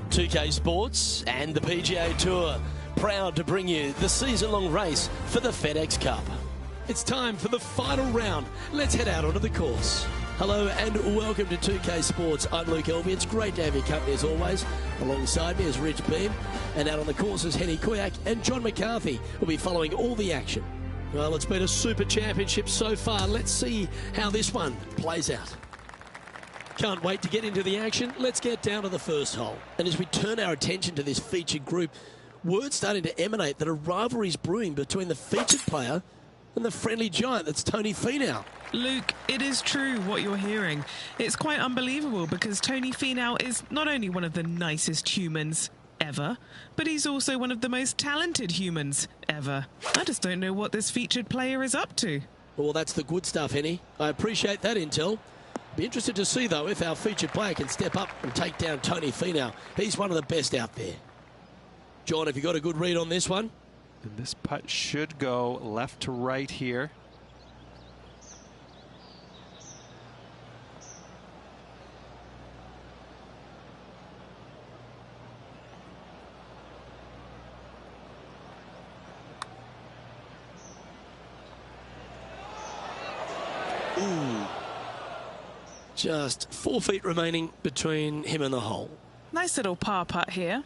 2K Sports and the PGA Tour, proud to bring you the season-long race for the FedEx Cup. It's time for the final round. Let's head out onto the course. Hello and welcome to 2K Sports. I'm Luke Elvey. It's great to have your company as always. Alongside me is Rich Beam, and out on the course is Henny Kuyak and John McCarthy will be following all the action. Well, it's been a super championship so far. Let's see how this one plays out. Can't wait to get into the action. Let's get down to the first hole. And as we turn our attention to this featured group, word's starting to emanate that a rivalry is brewing between the featured player and the friendly giant that's Tony Finau. Luke, it is true what you're hearing. It's quite unbelievable because Tony Finau is not only one of the nicest humans ever, but he's also one of the most talented humans ever. I just don't know what this featured player is up to. Well, that's the good stuff, Henny. I appreciate that intel. Be interested to see, though, if our featured player can step up and take down Tony Finau. He's one of the best out there. John, have you got a good read on this one? And this putt should go left to right here. Ooh. Just 4 feet remaining between him and the hole. Nice little par putt here.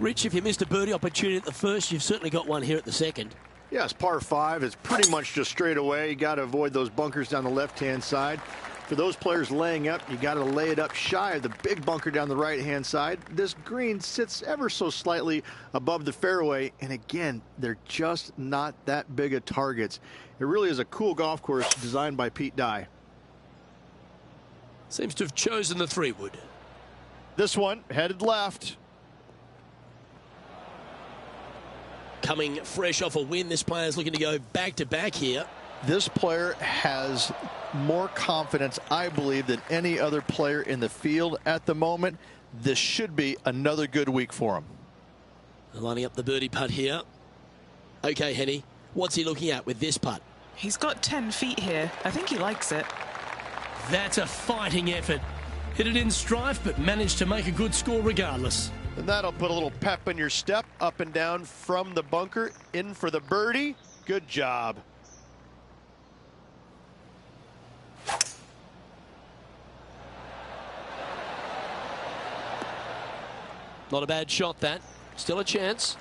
Rich, if you missed a birdie opportunity at the first, you've certainly got one here at the second. Yeah, it's par 5. It's pretty much just straight away. You got to avoid those bunkers down the left-hand side. For those players laying up, you got to lay it up shy of the big bunker down the right-hand side. This green sits ever so slightly above the fairway, and again, they're just not that big of targets. It really is a cool golf course designed by Pete Dye. Seems to have chosen the 3-wood. This one headed left. Coming fresh off a win, this player's looking to go back-to-back here. This player has more confidence, I believe, than any other player in the field at the moment. This should be another good week for him. Lining up the birdie putt here. Okay, Henny, what's he looking at with this putt? He's got 10 feet here. I think he likes it. That's a fighting effort. Hit it in strife, but managed to make a good score regardless. And that'll put a little pep in your step, up and down from the bunker, in for the birdie. Good job. Not a bad shot, that. Still a chance.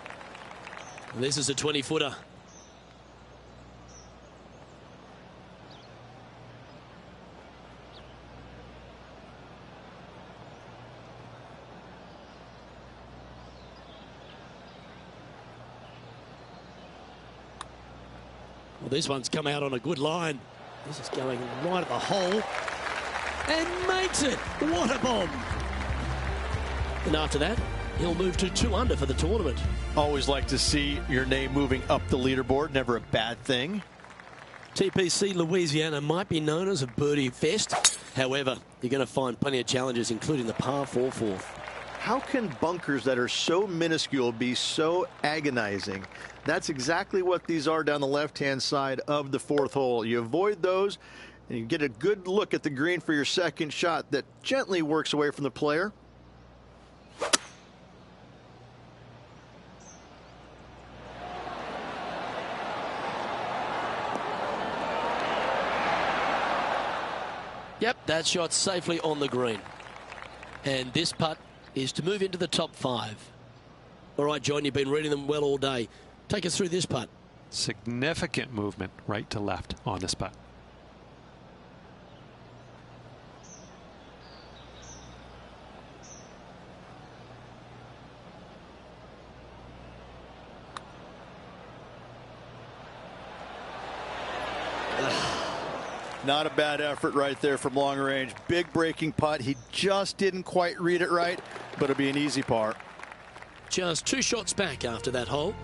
This is a 20-footer. Well, this one's come out on a good line. This is going right at the hole. And makes it. What a bomb. And after that, he'll move to 2 under for the tournament. Always like to see your name moving up the leaderboard. Never a bad thing. TPC Louisiana might be known as a birdie fest. However, you're going to find plenty of challenges, including the par 4 fourth. How can bunkers that are so minuscule be so agonizing? That's exactly what these are down the left-hand side of the 4th hole. You avoid those, and you get a good look at the green for your second shot that gently works away from the player. Yep, that shot safely on the green. And this putt is to move into the top 5. All right, John, you've been reading them well all day. Take us through this putt. Significant movement right to left on this putt. Not a bad effort right there from long range. Big breaking putt. He just didn't quite read it right, but it'll be an easy par. Just 2 shots back after that hole.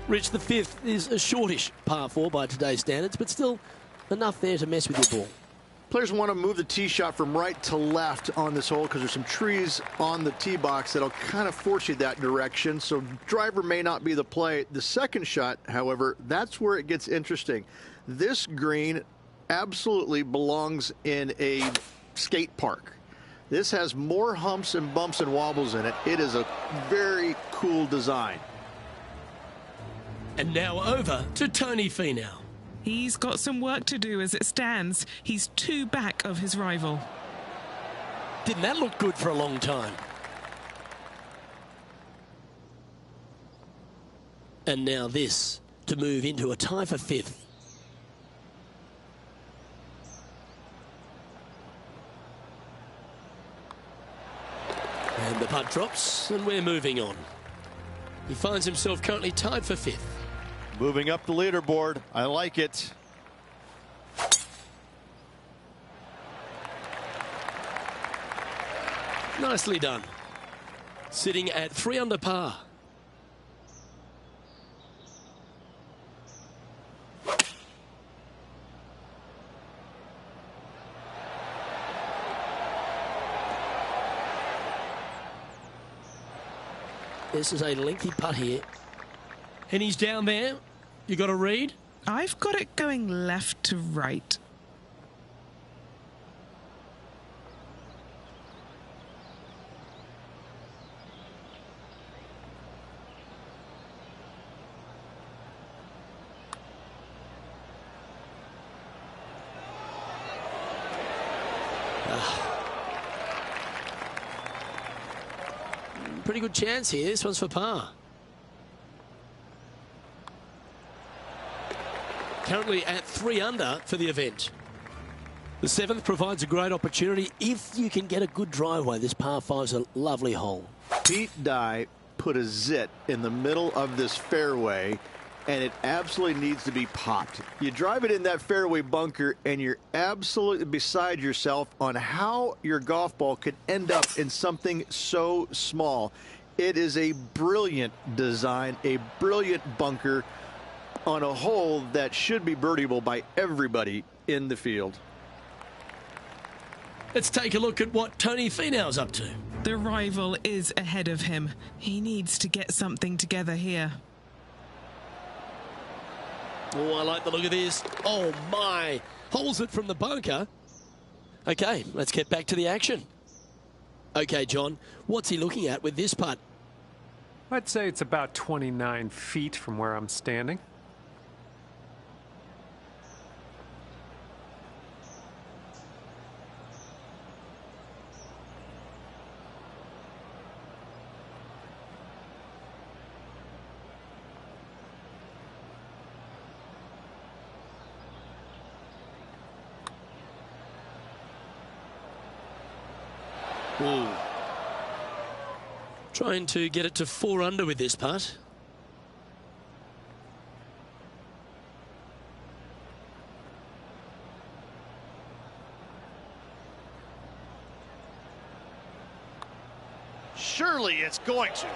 Rich, the 5th is a shortish par 4 by today's standards, but still enough there to mess with your ball. Players want to move the tee shot from right to left on this hole because there's some trees on the tee box that'll kind of force you that direction. So driver may not be the play. The second shot, however, that's where it gets interesting. This green absolutely belongs in a skate park. This has more humps and bumps and wobbles in it. It is a very cool design. And now over to Tony Finau. He's got some work to do as it stands. He's 2 back of his rival. Didn't that look good for a long time? And now this to move into a tie for 5th. And the putt drops, and we're moving on. He finds himself currently tied for 5th. Moving up the leaderboard. I like it. Nicely done. Sitting at 3 under par. This is a lengthy putt here. And he's down there. You got a read? I've got it going left to right. Pretty good chance here. This one's for par. Currently at 3 under for the event. The 7th provides a great opportunity if you can get a good driveway. This par 5's a lovely hole. Pete Dye put a zit in the middle of this fairway, and it absolutely needs to be popped. You drive it in that fairway bunker, and you're absolutely beside yourself on how your golf ball could end up in something so small. It is a brilliant design, a brilliant bunker on a hole that should be birdieable by everybody in the field. Let's take a look at what Tony Finau's up to. The rival is ahead of him. He needs to get something together here. Oh, I like the look of this. Oh, my. Holds it from the bunker. Okay, let's get back to the action. Okay, John, what's he looking at with this putt? I'd say it's about 29 feet from where I'm standing. Ooh. Trying to get it to 4 under with this putt. Surely it's going to.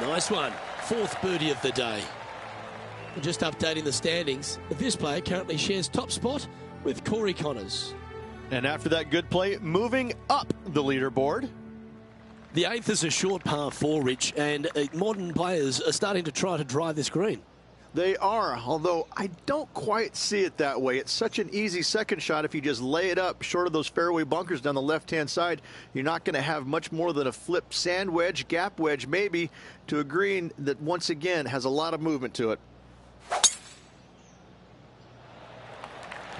Nice one. 4th birdie of the day. Just updating the standings. This player currently shares top spot with Corey Connors. And after that good play, moving up the leaderboard. The 8th is a short par 4, Rich, and modern players are starting to try to drive this green. They are, although I don't quite see it that way. It's such an easy second shot. If you just lay it up short of those fairway bunkers down the left-hand side, you're not going to have much more than a flip sand wedge, gap wedge maybe, to a green that once again has a lot of movement to it.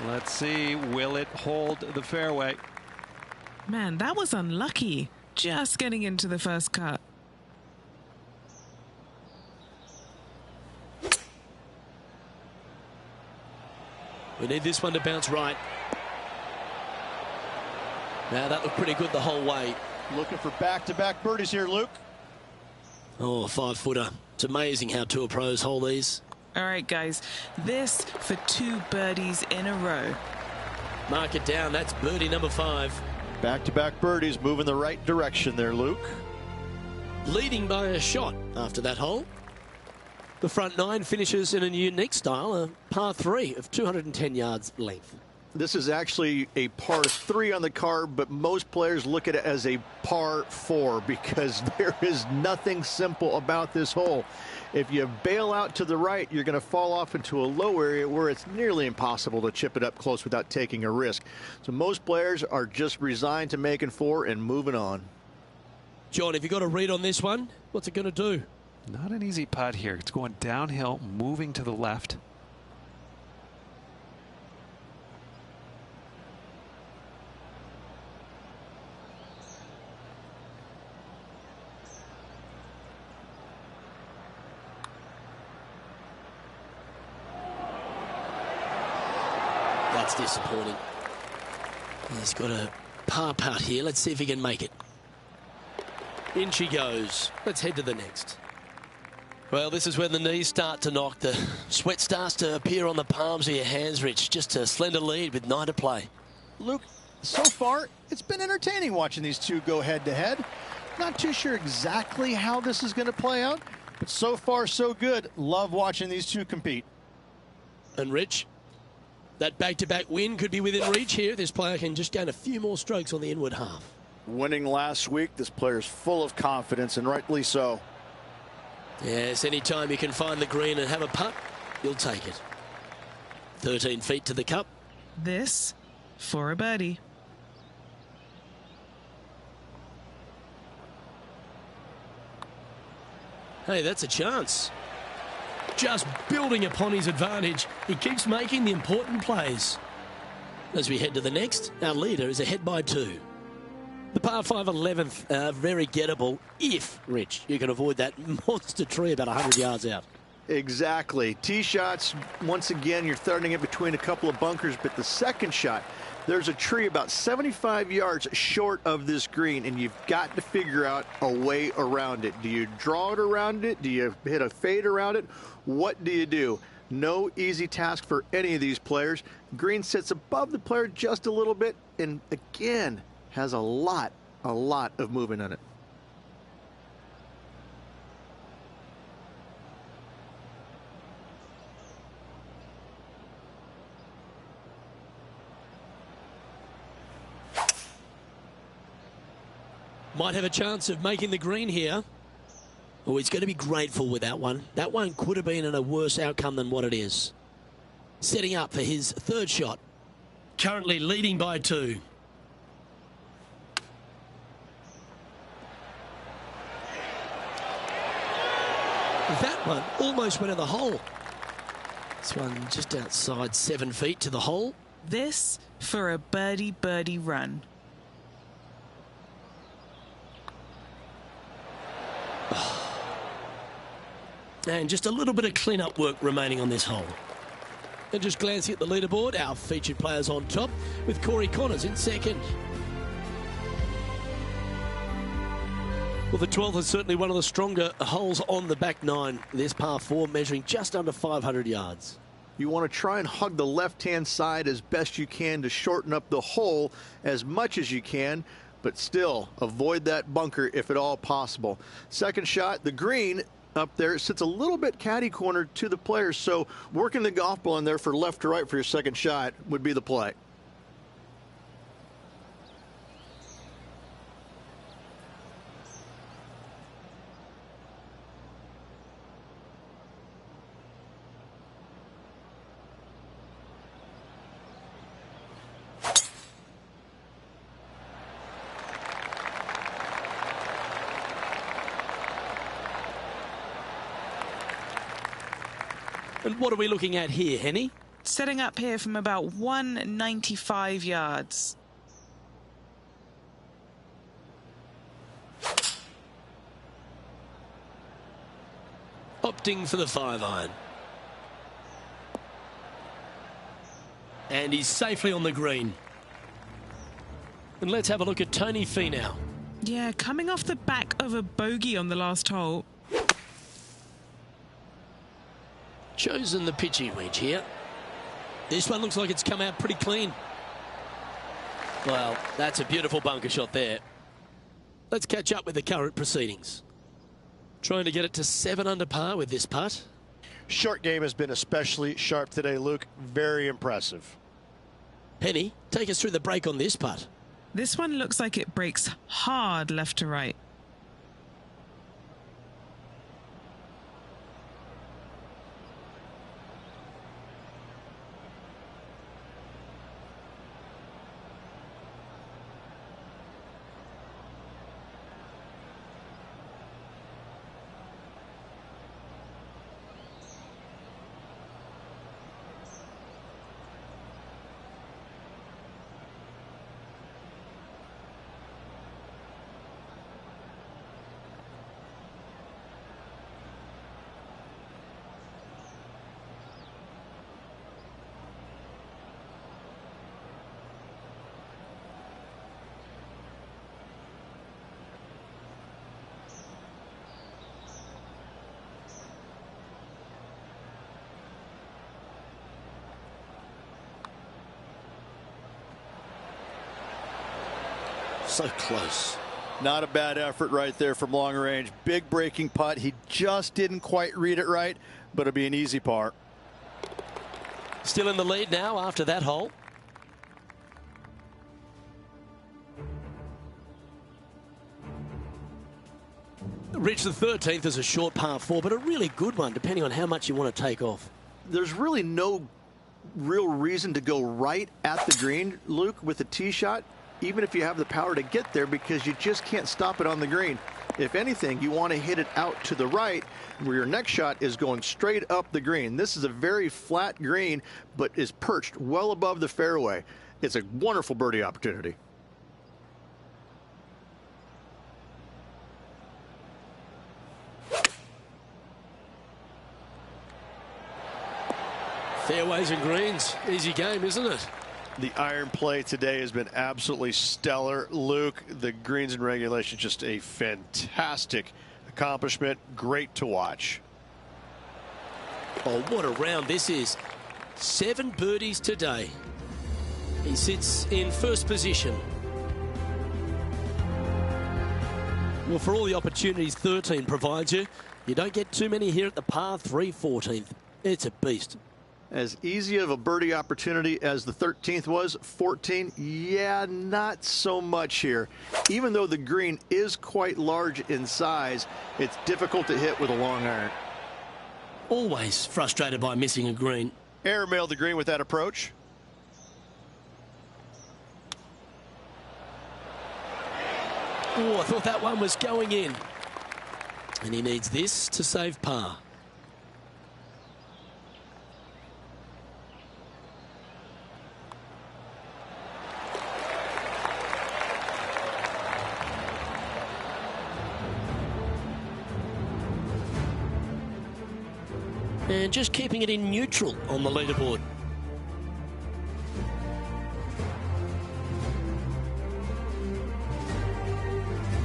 Let's see, will it hold the fairway? Man, that was unlucky. Just getting into the first cut. We need this one to bounce right. Now that looked pretty good the whole way. Looking for back-to-back birdies here, Luke. Oh, 5-footer. It's amazing how tour pros hold these. All right, guys, this for 2 birdies in a row. Mark it down. That's birdie number 5. Back-to-back birdies moving the right direction there, Luke. Leading by a shot after that hole. The front 9 finishes in a unique style, a par 3 of 210 yards length. This is actually a par 3 on the card, but most players look at it as a par 4 because there is nothing simple about this hole. If you bail out to the right, you're going to fall off into a low area where it's nearly impossible to chip it up close without taking a risk. So most players are just resigned to making 4 and moving on. John, have you got a read on this one? What's it going to do? Not an easy putt here. It's going downhill, moving to the left. That's disappointing. He's got a par putt here. Let's see if he can make it. In she goes. Let's head to the next. Well, this is when the knees start to knock. The sweat starts to appear on the palms of your hands, Rich. Just a slender lead with 9 to play. Luke, so far, it's been entertaining watching these two go head-to-head. Not too sure exactly how this is going to play out, but so far, so good. Love watching these two compete. And Rich, that back-to-back win could be within reach here. This player can just gain a few more strokes on the inward half. Winning last week, this player's full of confidence, and rightly so. Yes, anytime you can find the green and have a putt, you'll take it. 13 feet to the cup. This for a birdie. Hey, that's a chance. Just building upon his advantage. He keeps making the important plays. As we head to the next, our leader is ahead by 2. The par 5 11th, very gettable if, Rich, you can avoid that monster tree about 100 yards out. Exactly. Tee shots, once again, you're throwing it between a couple of bunkers, but the second shot, there's a tree about 75 yards short of this green, and you've got to figure out a way around it. Do you draw it around it? Do you hit a fade around it? What do you do? No easy task for any of these players. Green sits above the player just a little bit, and again, has a lot of movement on it. Might have a chance of making the green here. Oh, he's going to be grateful with that one. That one could have been in a worse outcome than what it is. Setting up for his 3rd shot. Currently leading by 2. That one almost went in the hole. This one just outside 7 feet to the hole. This for a birdie run. And just a little bit of clean-up work remaining on this hole. And just glancing at the leaderboard, our featured players on top, with Corey Connors in 2nd. Well, the 12th is certainly one of the stronger holes on the back 9. This par 4 measuring just under 500 yards. You want to try and hug the left-hand side as best you can to shorten up the hole as much as you can, but still avoid that bunker if at all possible. Second shot, the green up there sits a little bit caddy cornered to the players, so working the golf ball in there for left to right for your second shot would be the play. And what are we looking at here, Henny? Setting up here from about 195 yards. Opting for the 5-iron. And he's safely on the green. And let's have a look at Tony Finau. Yeah, coming off the back of a bogey on the last hole. Chosen the pitching wedge here. This one looks like it's come out pretty clean. Well, that's a beautiful bunker shot there. Let's catch up with the current proceedings. Trying to get it to 7 under par with this putt. Short game has been especially sharp today, Luke. Very impressive. Henny, take us through the break on this putt. This one looks like it breaks hard left to right. So close. Not a bad effort right there from long range. Big breaking putt. He just didn't quite read it right, but it'll be an easy par. Still in the lead now after that hole. Rich, the 13th is a short par 4, but a really good one, depending on how much you want to take off. There's really no real reason to go right at the green, Luke, with a tee shot, even if you have the power to get there, because you just can't stop it on the green. If anything, you want to hit it out to the right, where your next shot is going straight up the green. This is a very flat green, but is perched well above the fairway. It's a wonderful birdie opportunity. Fairways and greens, easy game, isn't it? The iron play today has been absolutely stellar, Luke. The greens and regulation, just a fantastic accomplishment. Great to watch. Oh, what a round this is. 7 birdies today. He sits in first position. Well, for all the opportunities 13 provides you, you don't get too many here at the par 3 14th. It's a beast. As easy of a birdie opportunity as the 13th was, 14, yeah, not so much here. Even though the green is quite large in size, it's difficult to hit with a long iron. Always frustrated by missing a green. Airmailed the green with that approach. Oh, I thought that one was going in. And he needs this to save par. And just keeping it in neutral on the leaderboard.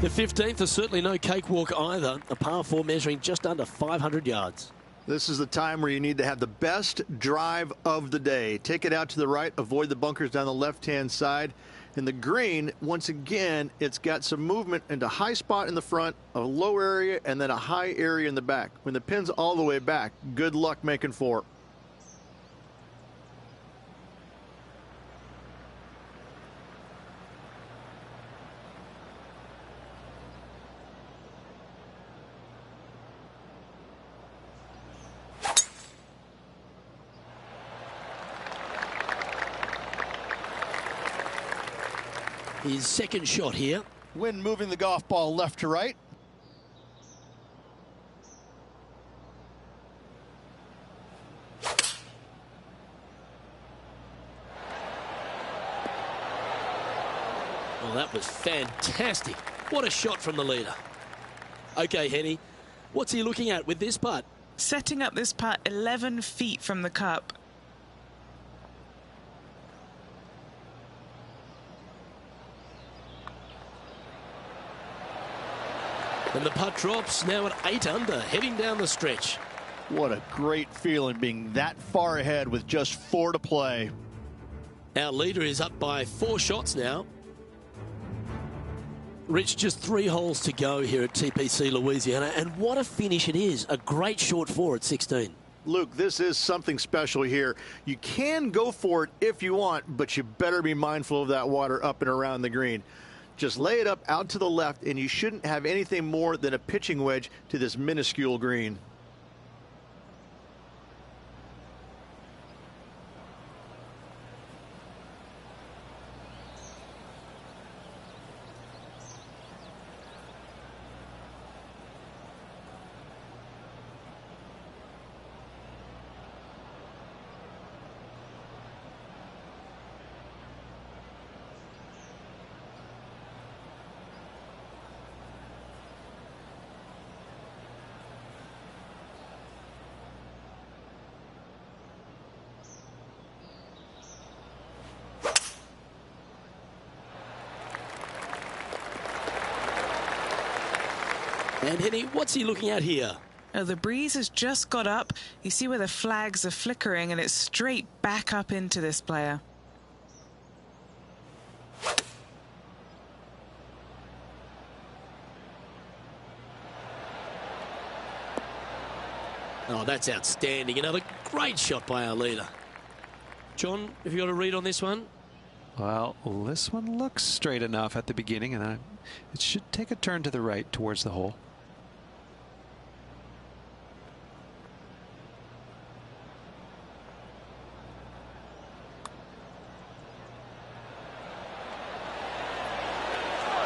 The 15th is certainly no cakewalk either. A par 4 measuring just under 500 yards. This is the time where you need to have the best drive of the day. Take it out to the right, avoid the bunkers down the left-hand side. And the green, once again, it's got some movement into high spot in the front, a low area, and then a high area in the back. When the pin's all the way back, good luck making 4. His second shot here. Wind moving the golf ball left to right. Well, that was fantastic. What a shot from the leader. Okay, Henny, what's he looking at with this putt? Setting up this putt 11 feet from the cup. And the putt drops now at 8 under, heading down the stretch. What a great feeling being that far ahead with just 4 to play. Our leader is up by 4 shots now. Rich, just 3 holes to go here at TPC Louisiana, and what a finish it is. A great short 4 at 16. Luke, this is something special here. You can go for it if you want, but you better be mindful of that water up and around the green. Just lay it up out to the left, and you shouldn't have anything more than a pitching wedge to this minuscule green. And Henny, what's he looking at here? Oh, the breeze has just got up. You see where the flags are flickering, and it's straight back up into this player. Oh, that's outstanding. Another great shot by our leader. John, have you got a read on this one? Well, this one looks straight enough at the beginning, and it should take a turn to the right towards the hole.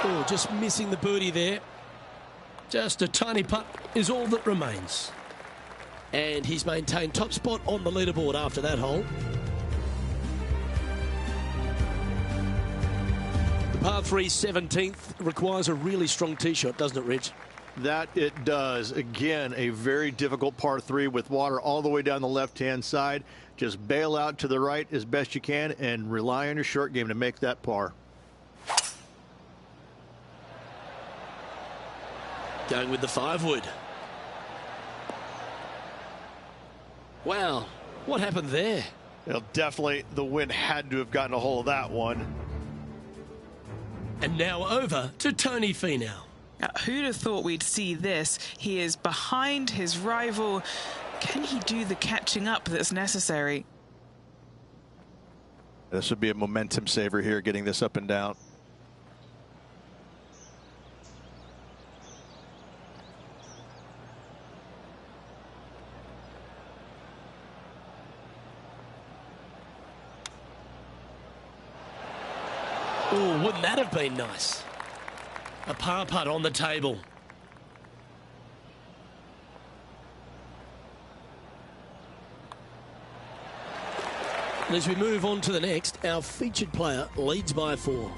Oh, just missing the birdie there. Just a tiny putt is all that remains. And he's maintained top spot on the leaderboard after that hole. The par 3 17th requires a really strong tee shot, doesn't it, Rich? That it does. Again, a very difficult par 3 with water all the way down the left-hand side. Just bail out to the right as best you can and rely on your short game to make that par. Going with the 5-wood. Wow, what happened there? Well, definitely the wind had to have gotten a hold of that one. And now over to Tony Finau. Who'd have thought we'd see this? He is behind his rival. Can he do the catching up that's necessary? This would be a momentum saver here, getting this up and down. Oh, wouldn't that have been nice? A par putt on the table. And as we move on to the next, our featured player leads by 4.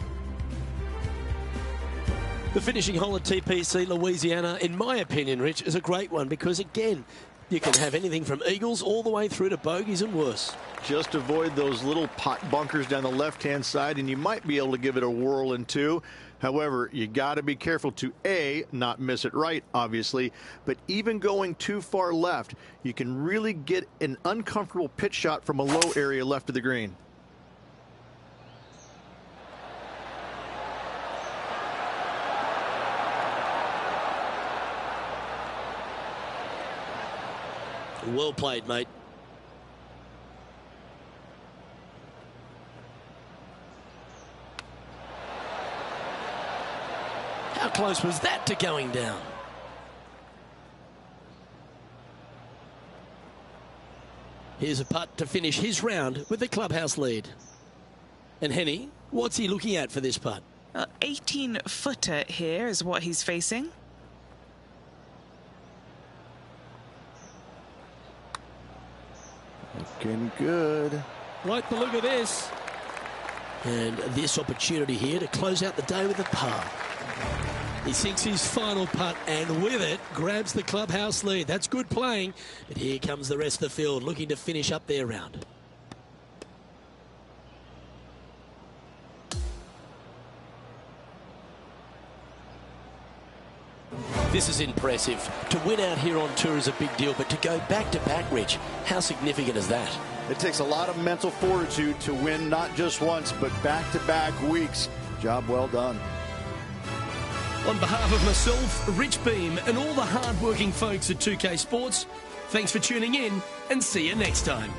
The finishing hole at TPC Louisiana, in my opinion, Rich, is a great one because, again, you can have anything from eagles all the way through to bogeys and worse. Just avoid those little pot bunkers down the left-hand side, and you might be able to give it a whirl in 2. However, you got to be careful to, A, not miss it right, obviously, but even going too far left, you can really get an uncomfortable pitch shot from a low area left of the green. Well played, mate. How close was that to going down? Here's a putt to finish his round with the clubhouse lead. And Henny, what's he looking at for this putt? 18-footer here is what he's facing. Looking good. Like the look of this. And this opportunity here to close out the day with a par. He sinks his final putt and with it grabs the clubhouse lead. That's good playing. But here comes the rest of the field looking to finish up their round. This is impressive. To win out here on tour is a big deal, but to go back-to-back, Rich, how significant is that? It takes a lot of mental fortitude to win not just once, but back-to-back weeks. Job well done. On behalf of myself, Rich Beam, and all the hard-working folks at 2K Sports, Thanks for tuning in, and see you next time.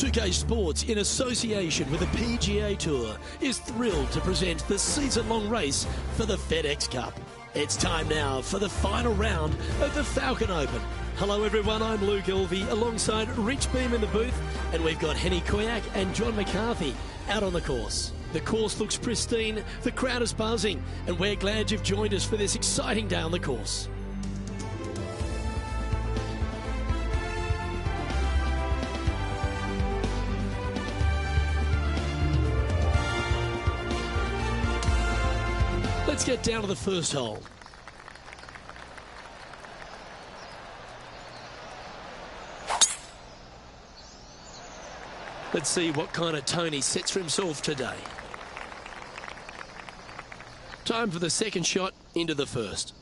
2K Sports, in association with the PGA Tour, is thrilled to present the season-long race for the FedEx Cup. It's time now for the final round of the Falcon Open. Hello everyone, I'm Luke Ilvey alongside Rich Beam in the booth, and we've got Henny Koyak and John McCarthy out on the course. The course looks pristine, the crowd is buzzing, and we're glad you've joined us for this exciting day on the course. Let's get down to the first hole. Let's see what kind of tone he sets for himself today. Time for the second shot into the first.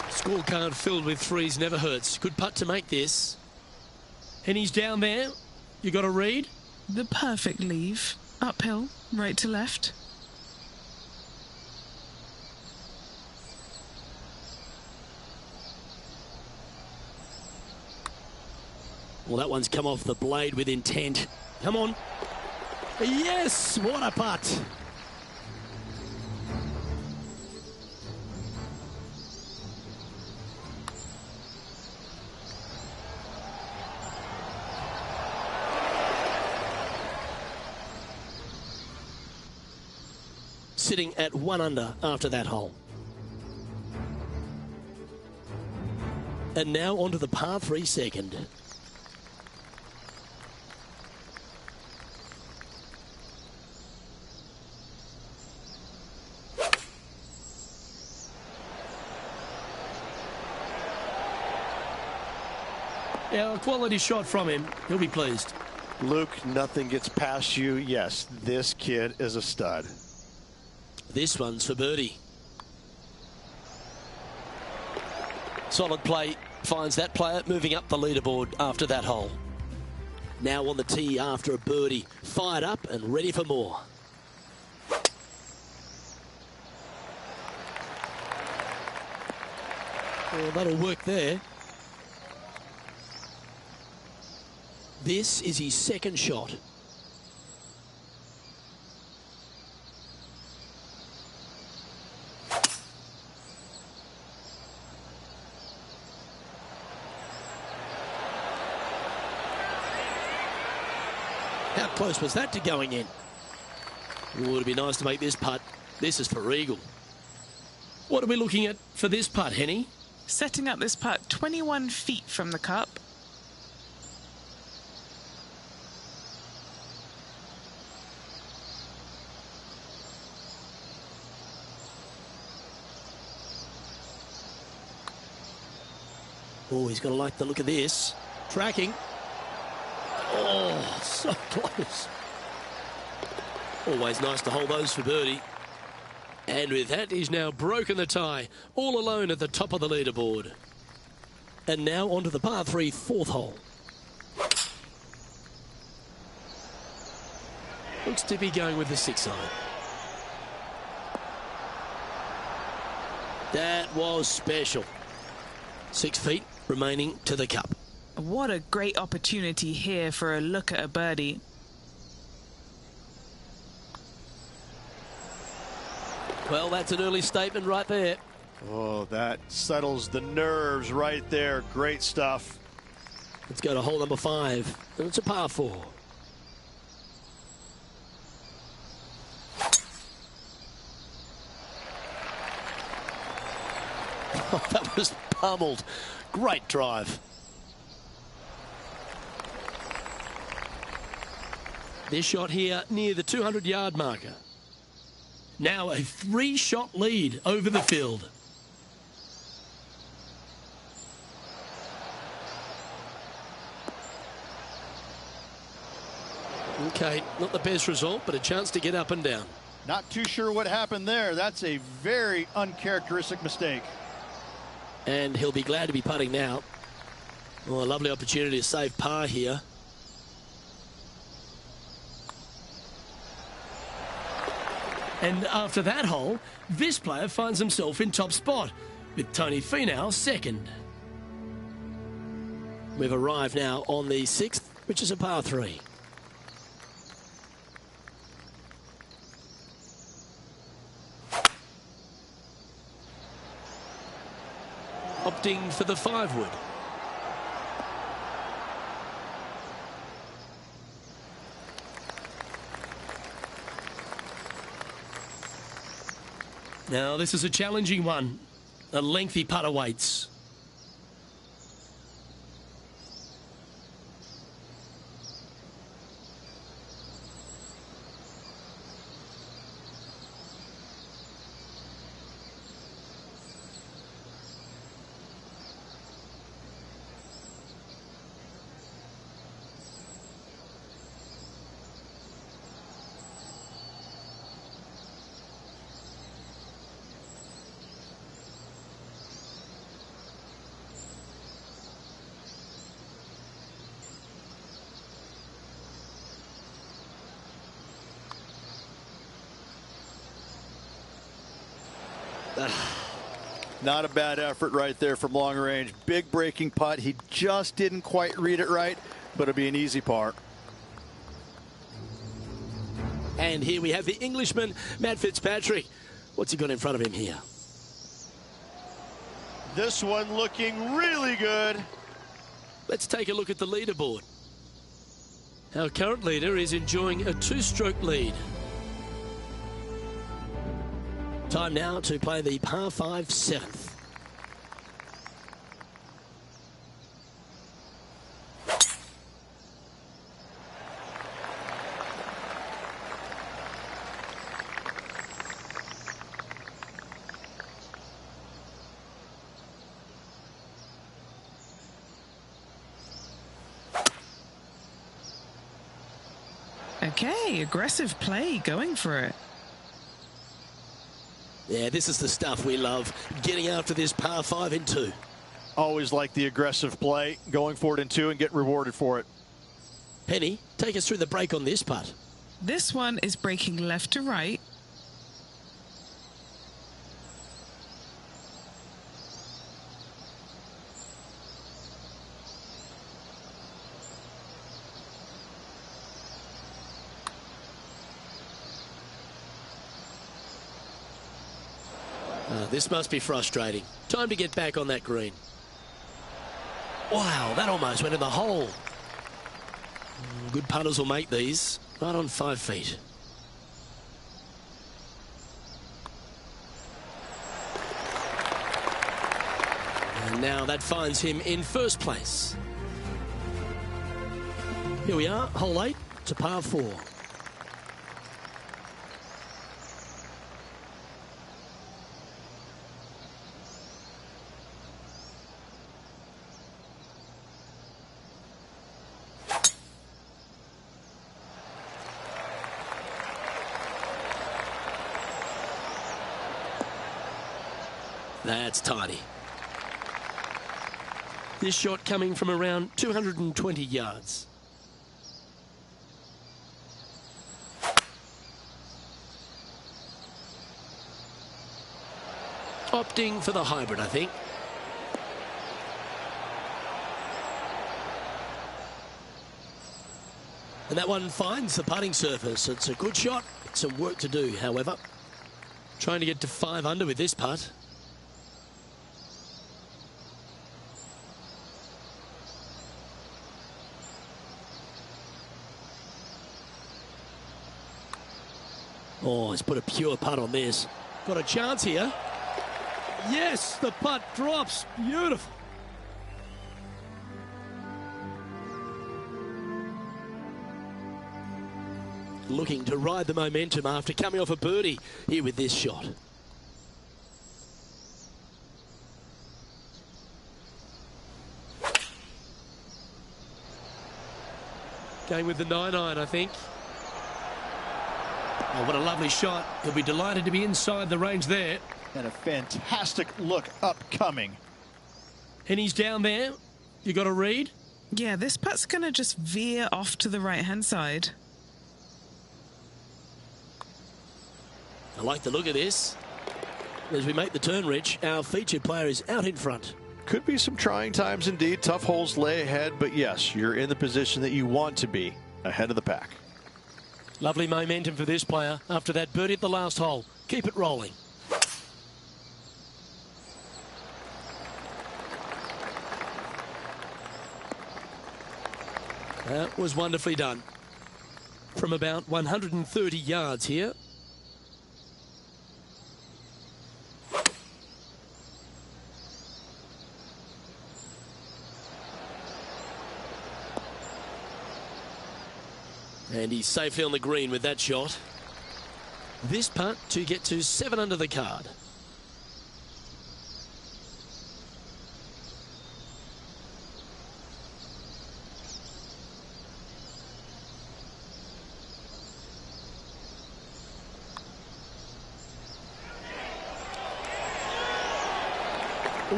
Scorecard filled with threes never hurts. Good putt to make this. And he's down there. You got a read? The perfect leave. Uphill, right to left. Well, that one's come off the blade with intent. Come on. Yes, what a putt. Sitting at 1 under after that hole. And now onto the par 3 second. Yeah, a quality shot from him. He'll be pleased. Luke, nothing gets past you. Yes, this kid is a stud. This one's for birdie. Solid play finds that player moving up the leaderboard after that hole. Now on the tee after a birdie. Fired up and ready for more. Well, that'll work there. This is his second shot. How close was that to going in? It would be nice to make this putt. This is for eagle. What are we looking at for this putt, Henny? Setting up this putt 21 feet from the cup. Oh, he's going to like the look of this. Tracking. Oh, so close. Always nice to hold those for birdie. And with that, he's now broken the tie, all alone at the top of the leaderboard. And now onto the par 3 fourth hole. Looks to be going with the 6 iron. That was special. 6 feet remaining to the cup. What a great opportunity here for a look at a birdie. Well, that's an early statement right there. Oh, that settles the nerves right there. Great stuff. Let's go to hole number 5. And it's a par 4. Oh, that was pummeled. Great drive. This shot here near the 200-yard marker. Now a 3-shot lead over the field. Okay, not the best result, but a chance to get up and down. Not too sure what happened there. That's a very uncharacteristic mistake. And he'll be glad to be putting now. Oh, a lovely opportunity to save par here. And after that hole, this player finds himself in top spot, with Tony Finau second. We've arrived now on the 6th, which is a par 3. Opting for the 5-wood. Now this is a challenging one. A lengthy putt awaits. Not a bad effort right there from long range. Big breaking putt. He just didn't quite read it right, but it'll be an easy par. And here we have the Englishman, Matt Fitzpatrick. What's he got in front of him here? This one looking really good. Let's take a look at the leaderboard. Our current leader is enjoying a 2-stroke lead. Time now to play the par 5 7th. Okay, aggressive play, going for it. Yeah, this is the stuff we love, getting after this par 5 in 2. Always like the aggressive play, going for it in 2 and getting rewarded for it. Penny, take us through the break on this putt. This one is breaking left to right. This must be frustrating. Time to get back on that green. Wow, that almost went in the hole. Good putters will make these. Right on 5 feet. And now that finds him in first place. Here we are, hole 8 to par 4. That's tidy. This shot coming from around 220 yards. Opting for the hybrid, I think. And that one finds the putting surface. It's a good shot. Some work to do, however. Trying to get to 5 under with this putt. Oh, he's put a pure putt on this. Got a chance here. Yes, the putt drops. Beautiful. Looking to ride the momentum after coming off a birdie here with this shot. Going with the 9-iron, I think. Oh, what a lovely shot. He'll be delighted to be inside the range there. And a fantastic look upcoming. And he's down there. You got a read? Yeah, this putt's going to just veer off to the right-hand side. I like the look of this. As we make the turn, Rich, our featured player is out in front. Could be some trying times indeed. Tough holes lay ahead, but yes, you're in the position that you want to be, ahead of the pack. Lovely momentum for this player after that birdie at the last hole. Keep it rolling. That was wonderfully done. From about 130 yards here. And he's safely on the green with that shot. This putt to get to 7 under the card.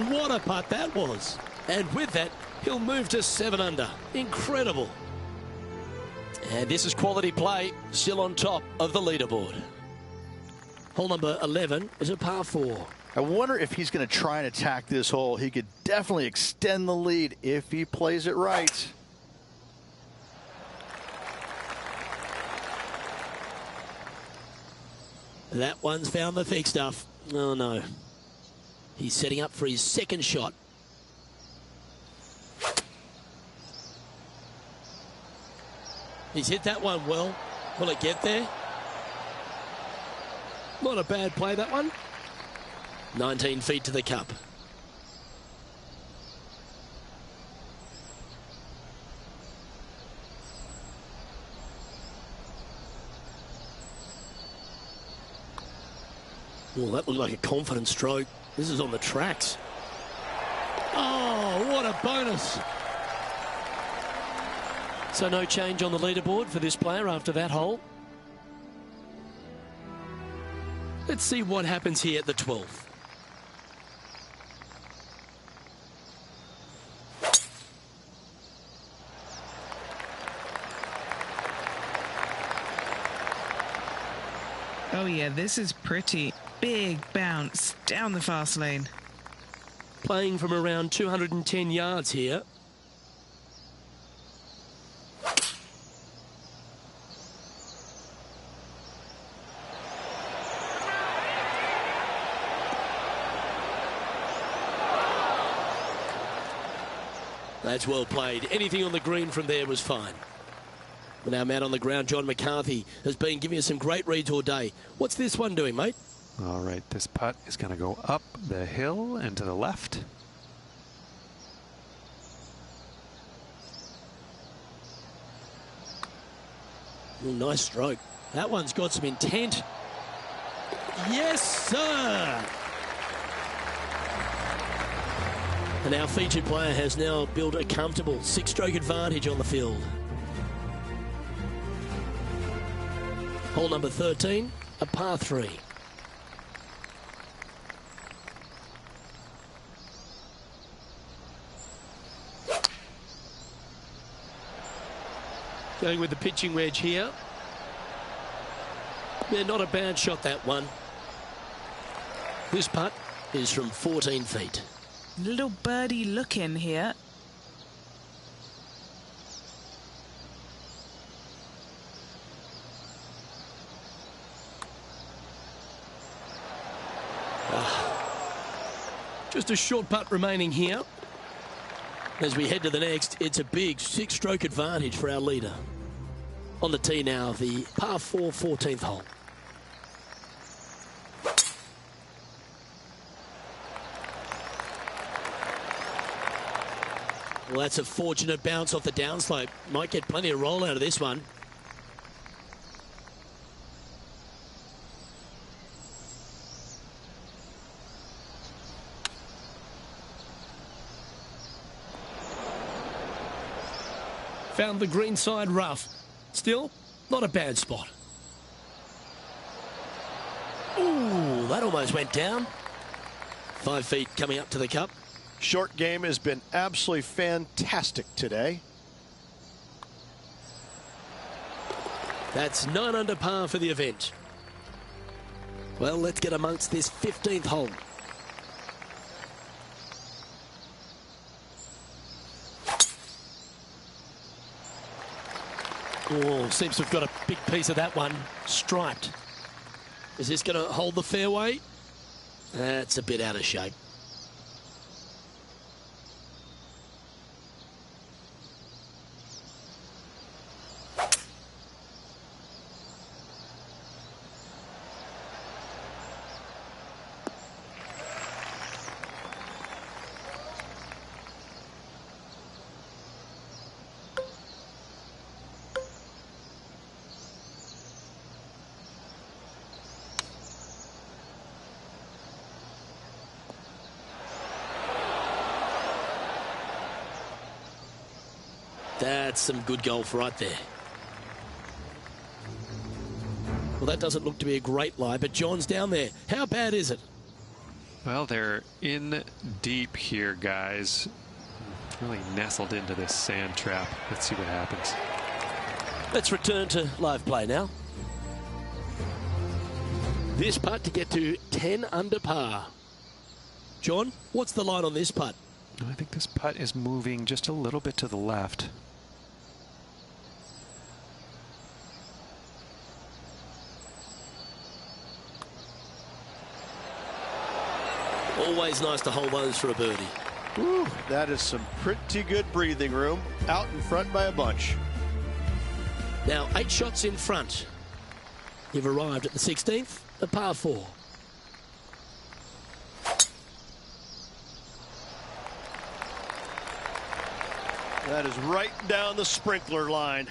What a putt that was. And with that, he'll move to 7 under. Incredible. And this is quality play, still on top of the leaderboard. Hole number 11 is a par 4. I wonder if he's going to try and attack this hole. He could definitely extend the lead if he plays it right. That one's found the thick stuff. Oh no. He's setting up for his second shot. He's hit that one well. Will it get there? Not a bad play, that one. 19 feet to the cup. Well, that looked like a confident stroke. This is on the tracks. Oh, what a bonus. So no change on the leaderboard for this player after that hole. Let's see what happens here at the 12th. Oh yeah, this is pretty. Big bounce down the fast lane. Playing from around 210 yards here. That's well played. Anything on the green from there was fine. But our man on the ground, John McCarthy, has been giving us some great reads all day. What's this one doing, mate? All right, this putt is going to go up the hill and to the left. Oh, nice stroke. That one's got some intent. Yes, sir! And our featured player has now built a comfortable 6-stroke advantage on the field. Hole number 13, a par 3. Going with the pitching wedge here. Yeah, not a bad shot, that one. This putt is from 14 feet. Little birdie look in here. Just a short putt remaining here. As we head to the next, it's a big 6-stroke advantage for our leader. On the tee now, the par 4 14th hole. Well, that's a fortunate bounce off the downslope. Might get plenty of roll out of this one. Found the green side rough. Still, not a bad spot. Ooh, that almost went down. 5 feet coming up to the cup. Short game has been absolutely fantastic today. That's 9 under par for the event. Well, let's get amongst this 15th hole. Oh, seems to have got a big piece of that one. Striped. Is this going to hold the fairway? That's a bit out of shape. That's some good golf right there. Well, that doesn't look to be a great lie, but John's down there. How bad is it? Well, they're in deep here, guys. Really nestled into this sand trap. Let's see what happens. Let's return to live play now. This putt to get to 10 under par. John, what's the line on this putt? I think this putt is moving just a little bit to the left. Always nice to hold those for a birdie. Whew, that is some pretty good breathing room. Out in front by a bunch. Now 8 shots in front. You've arrived at the 16th, a par 4. That is right down the sprinkler line.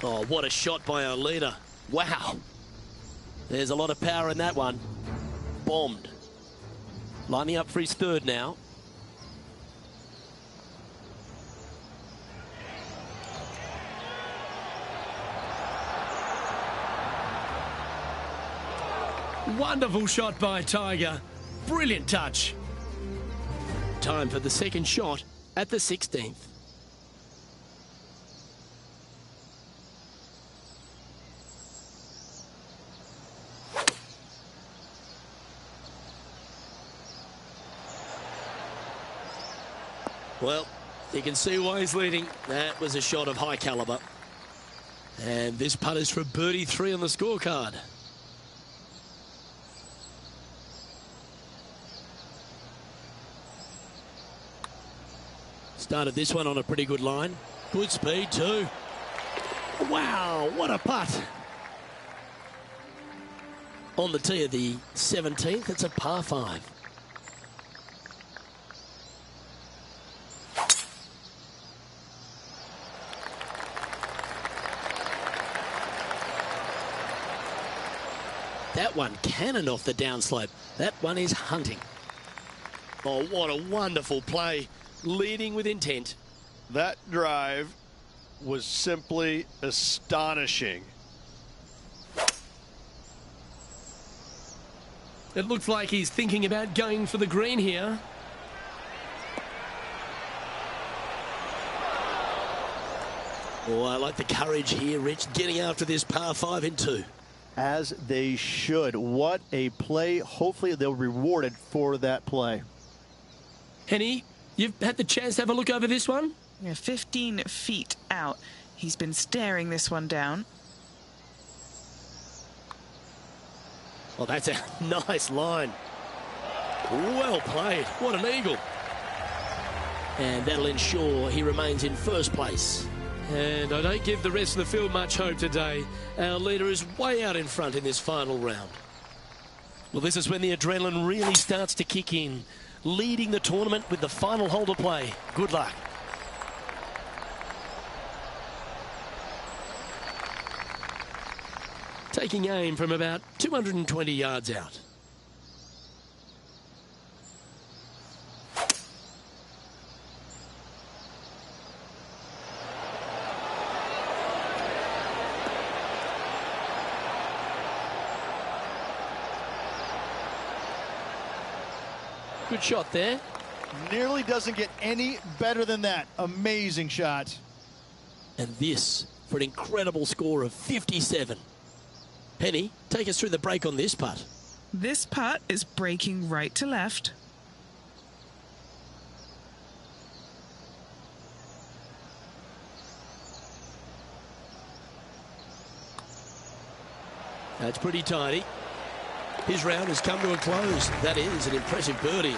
Oh, what a shot by our leader. Wow. There's a lot of power in that one. Bombed. Lining up for his third now. Wonderful shot by Tiger. Brilliant touch. Time for the second shot at the 16th. Well, you can see why he's leading. That was a shot of high caliber. And this putt is for birdie 3 on the scorecard. Started this one on a pretty good line. Good speed too. Wow, what a putt. On the tee of the 17th, it's a par 5. That one cannoned off the downslope. That one is hunting. Oh, what a wonderful play. Leading with intent. That drive was simply astonishing. It looks like he's thinking about going for the green here. Oh, I like the courage here, Rich, getting after this par 5 in 2. As they should. What a play. Hopefully they'll be rewarded for that play. Henny, you've had the chance to have a look over this one? Yeah, 15 feet out. He's been staring this one down. Oh, that's a nice line. Well played. What an eagle. And that'll ensure he remains in first place. And I don't give the rest of the field much hope today. Our leader is way out in front in this final round. Well, this is when the adrenaline really starts to kick in. Leading the tournament with the final hole to play. Good luck. Taking aim from about 220 yards out. Good shot there. Nearly doesn't get any better than that. Amazing shot. And this for an incredible score of 57. Henny, take us through the break on this putt. This putt is breaking right to left. That's pretty tidy. His round has come to a close. That is an impressive birdie.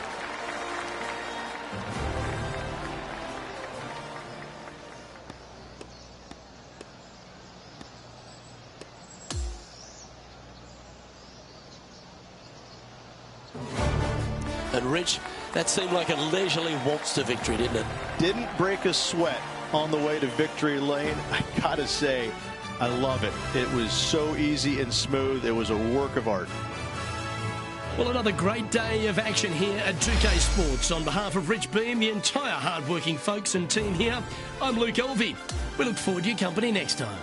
And Rich, that seemed like a leisurely waltz to victory, didn't it? Didn't break a sweat on the way to victory lane. I gotta say, I love it. It was so easy and smooth. It was a work of art. Well, another great day of action here at 2K Sports. On behalf of Rich Beam, the entire hard-working folks and team here, I'm Luke Elvey. We look forward to your company next time.